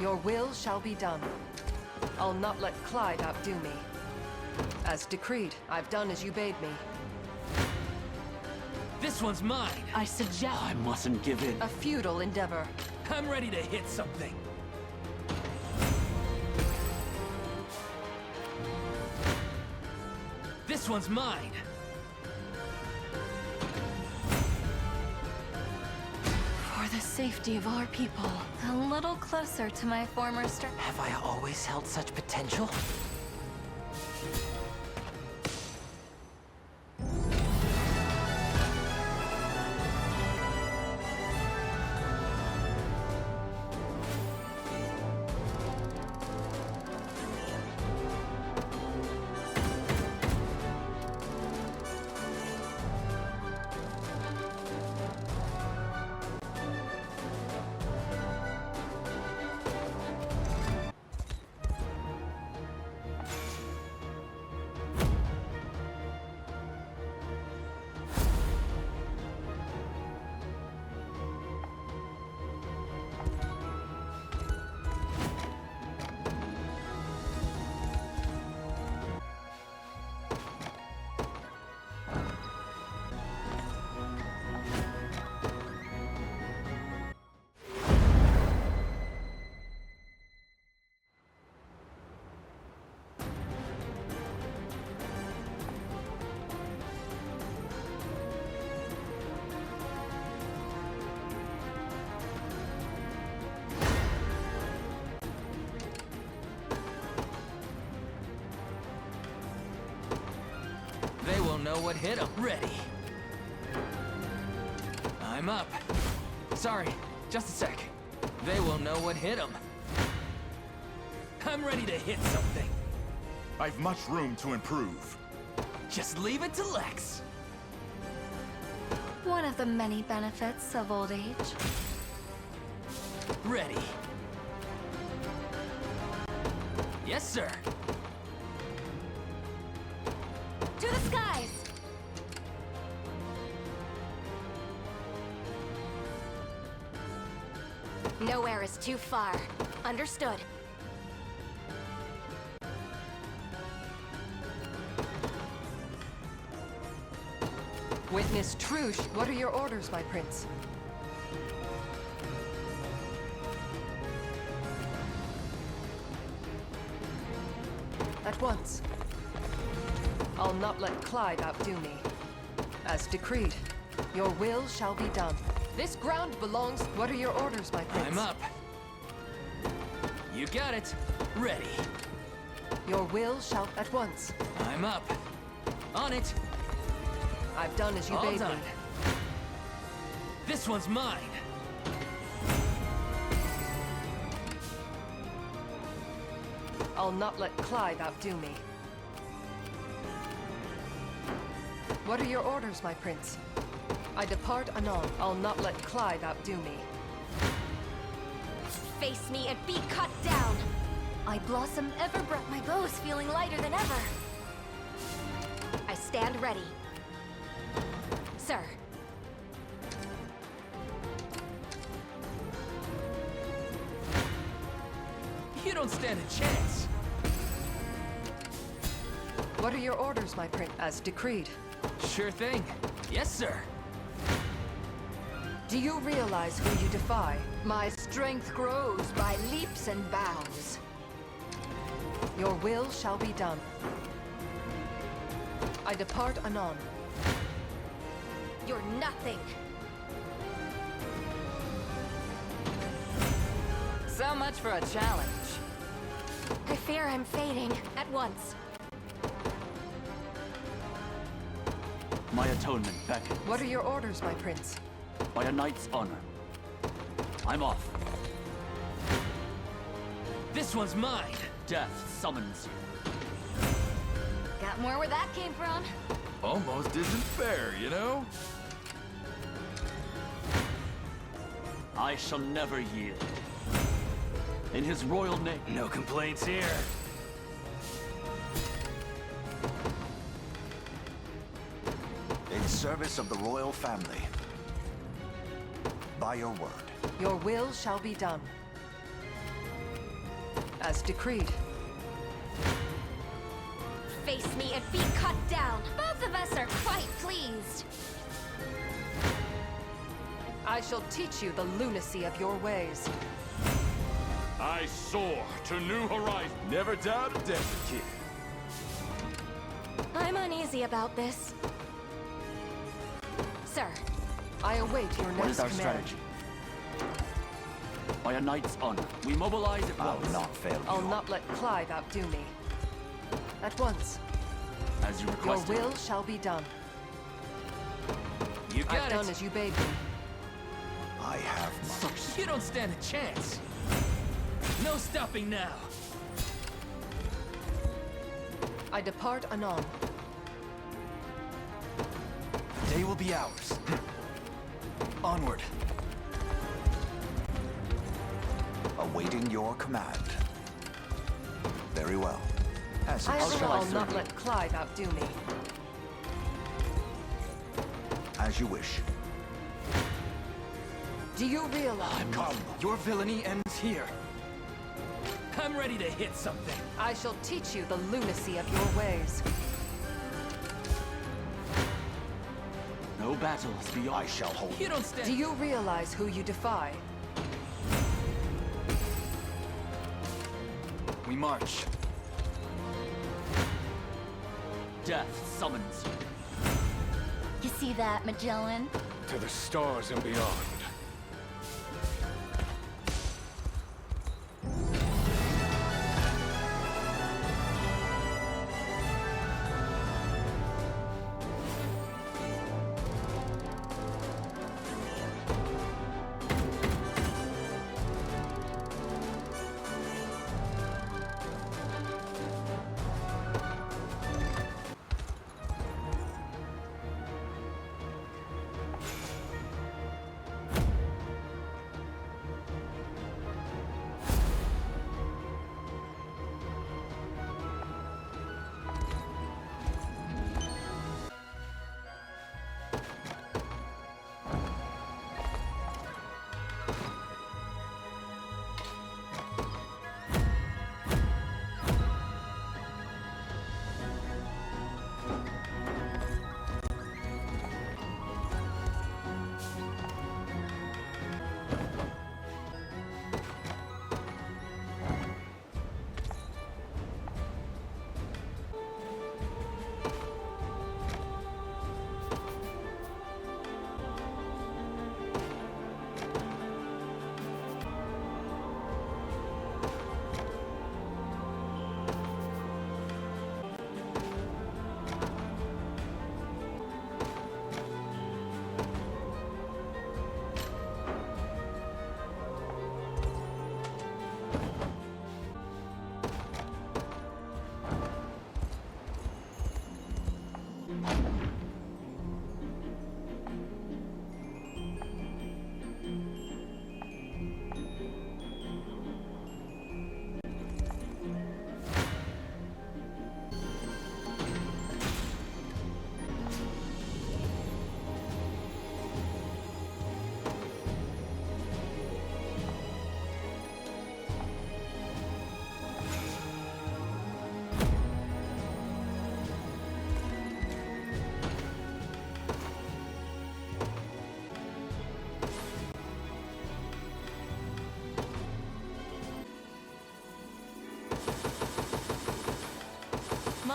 Your will shall be done. I'll not let Clyde outdo me. As decreed, I've done as you bade me. This one's mine. I suggest... I mustn't give in. A futile endeavor. I'm ready to hit something. This one's mine. For the safety of our people, a little closer to my former strength. Have I always held such potential? They will know what hit them. Ready. I'm up. Sorry, just a sec. They will know what hit them. I'm ready to hit something. I've much room to improve. Just leave it to Lex. One of the many benefits of old age. Ready. Yes, sir. To the skies! Nowhere is too far. Understood. Witness Trush, what are your orders, my prince? At once. I'll not let Clyde outdo me. As decreed, your will shall be done. This ground belongs... What are your orders, my prince? I'm up. You got it. Ready. Your will shall... At once. I'm up. On it. I've done as you All bade done. me. This one's mine. I'll not let Clyde outdo me. What are your orders, my prince? I depart anon. I'll not let Clyde outdo me. Face me and be cut down! I blossom ever bright, my bow's feeling lighter than ever. I stand ready. Sir. You don't stand a chance. What are your orders, my prince? As decreed. Sure thing. Yes, sir. Do you realize who you defy? My strength grows by leaps and bounds. Your will shall be done. I depart anon. You're nothing. So much for a challenge. I fear I'm fading at once. My atonement beckons. What are your orders, my prince? By a knight's honor. I'm off. This one's mine. Death summons you. Got more where that came from. Almost isn't fair, you know? I shall never yield. In his royal name. No complaints here. In service of the royal family. By your word. Your will shall be done. As decreed. Face me and be cut down. Both of us are quite pleased. I shall teach you the lunacy of your ways. I soar to new horizons. Never doubt a desert kid. I'm uneasy about this. Sir. I await your next What is our command. strategy? By a knight's honor, we mobilize at I'll once. not fail you. I'll not let Clyde outdo me. At once. As you Your requested. will shall be done. You got I've done as you bade me. I have much. You don't stand a chance. No stopping now. I depart anon. The day will be ours. Onward. Awaiting your command. Very well. As I it shall shall not let Clyde outdo me. As you wish. Do you realize? Come. Your villainy ends here. I'm ready to hit something. I shall teach you the lunacy of your ways. No battles beyond. I shall hold. You don't stand. Do you realize who you defy? We march. Death summons you. You see that, Magellan? To the stars and beyond.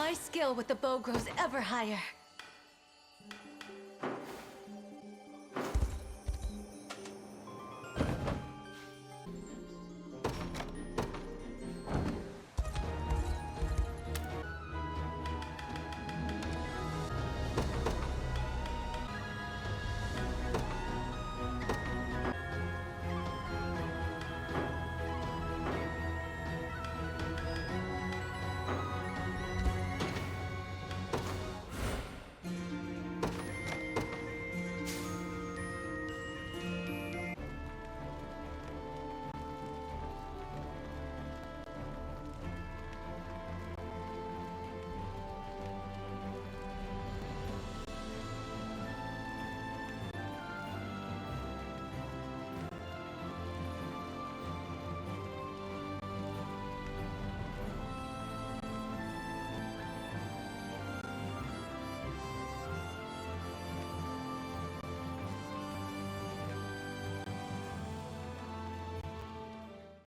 my skill with the bow grows ever higher.